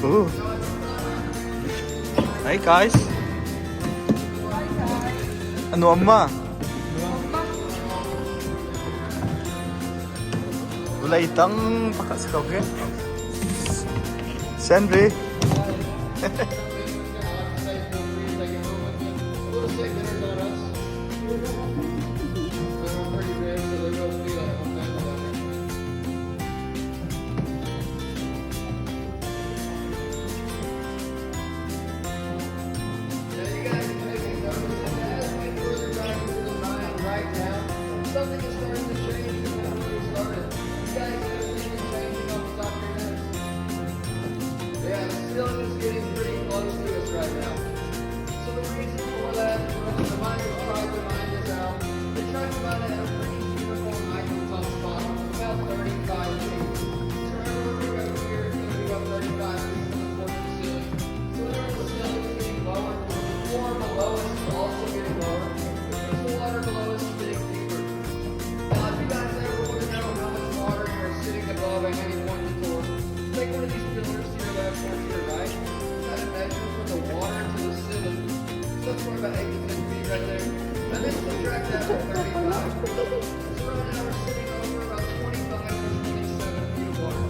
Ooh. Hi guys. Ano amma? Wala itang pakasikaw ke? Sandri. Something is starting to change from when we started. You guys have seen it changing off the top of your heads. Yeah, the ceiling is getting pretty close to us right now. So the reason for that, the miners tried to mine this out. They tried to mine it at a pretty uniform microton spot, about 35 feet. So everywhere we go here, it's going to be about 35 feet from the floor to the ceiling. So whenever the ceiling is getting lower, the floor below us is also getting lower. The water below us is getting deeper. Now, if you guys ever want to know how much water you are sitting above at any point in the tour, take one of these pillars to your left or to your right, try to measure from the water to the ceiling. So that's probably about 8 to 10 feet right there. And then subtract that from 35. So right now we're sitting over about 25 to 27 feet of water.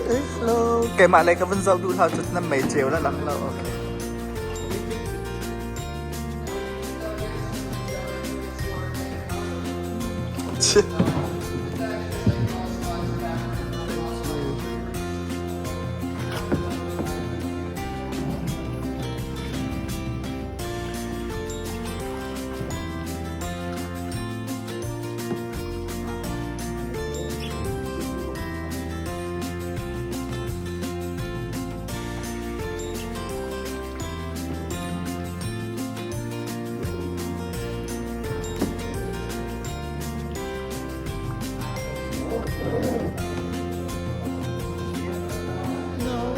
Hey, hello. Okay, malay ka bang saudu na just na may jail na lang na. Okay. Shit. No.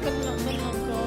Ganun ko.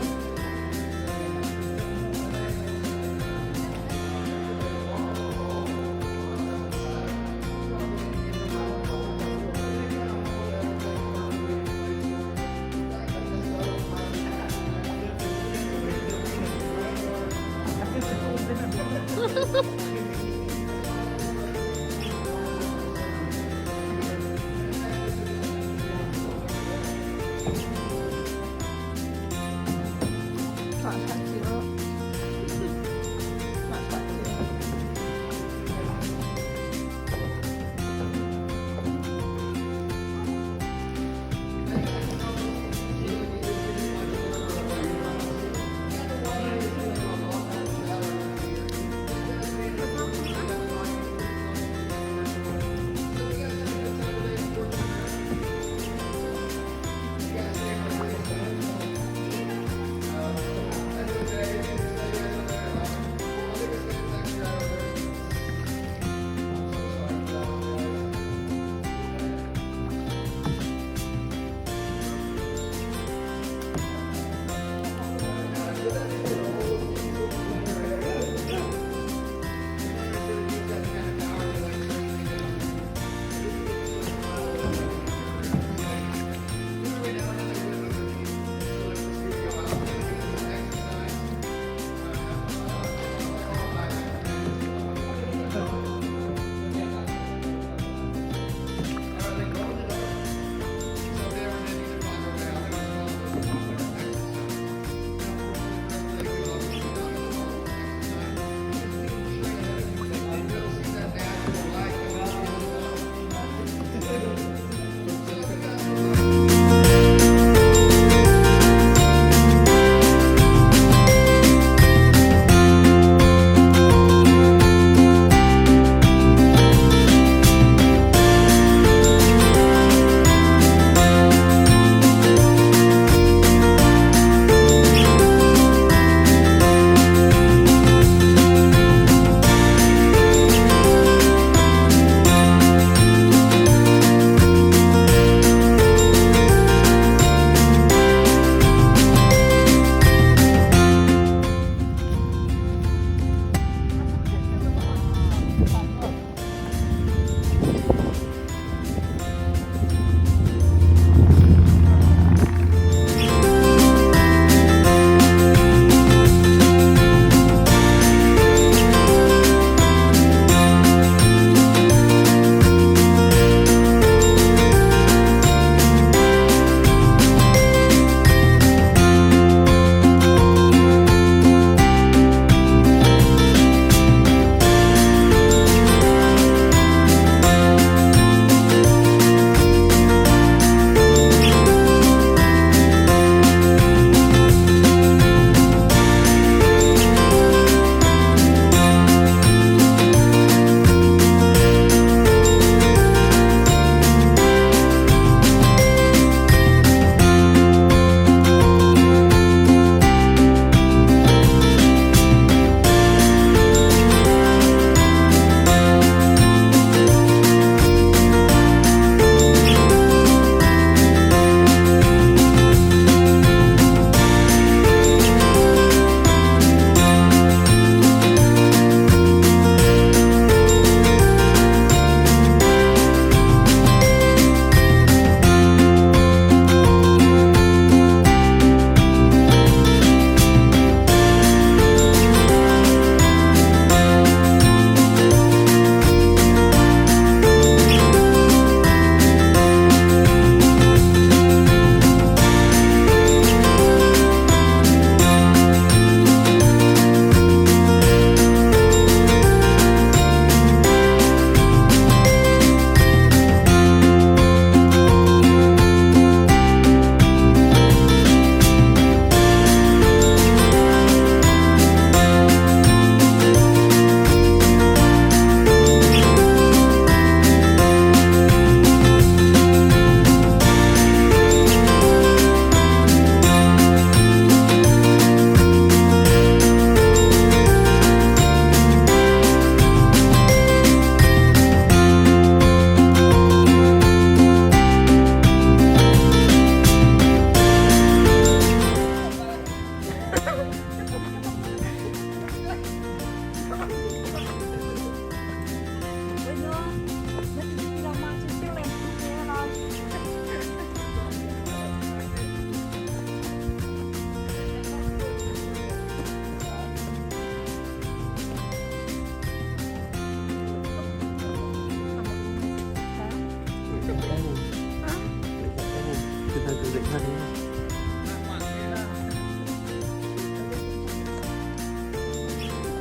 hai từ định hay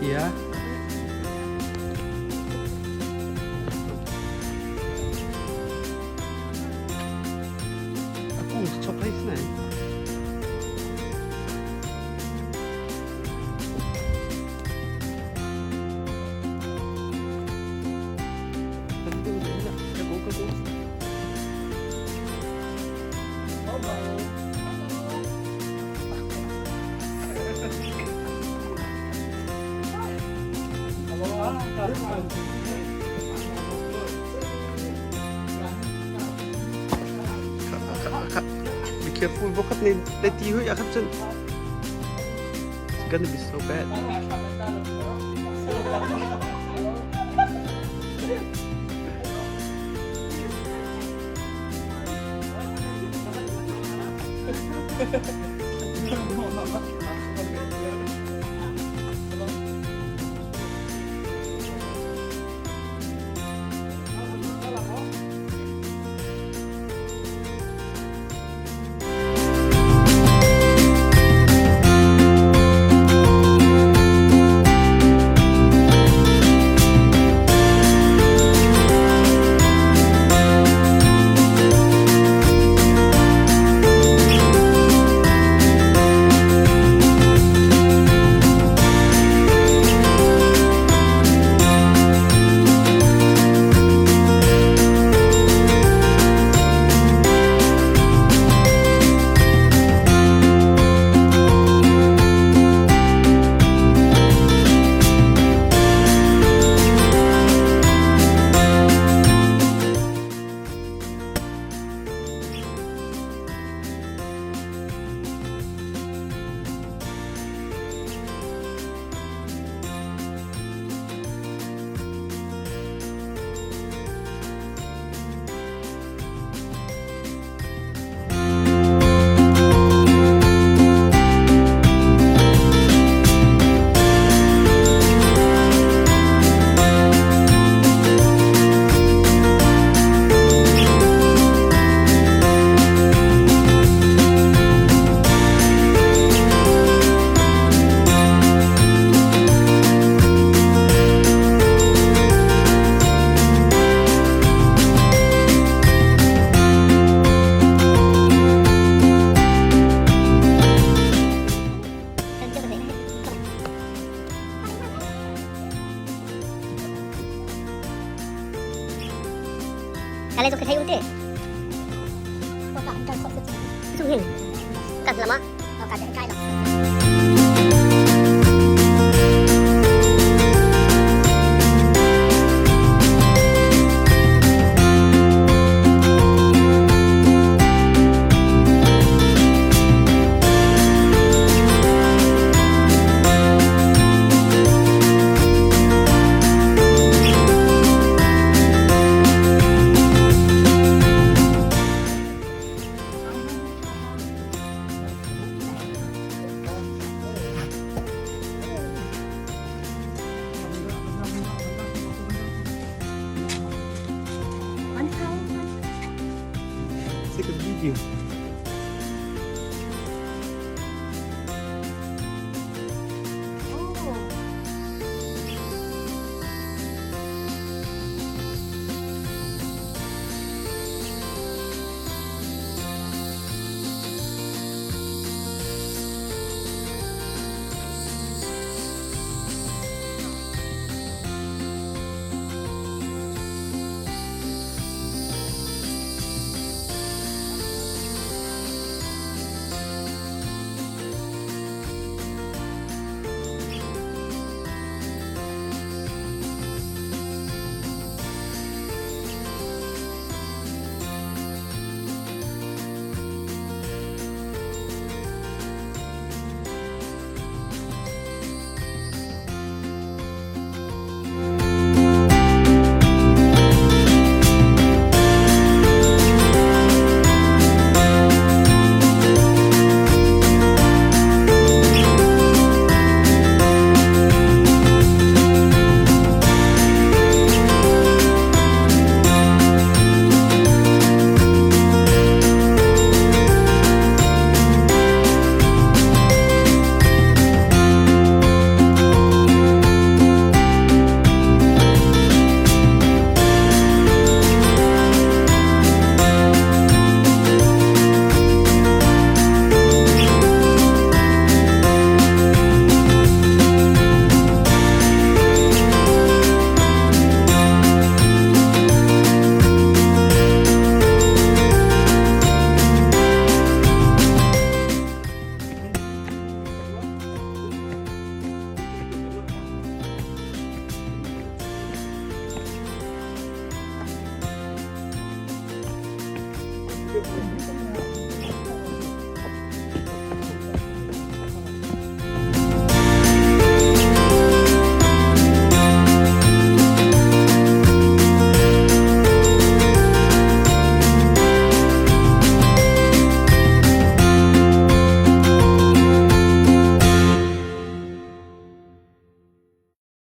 iya aku coklat này Be careful, bakit natiho ya kapsan? It's gonna be so bad. Kalian suka kayu teh? Kok tak kok sungin. Kan lama. Kau kata kai lah. Take a video.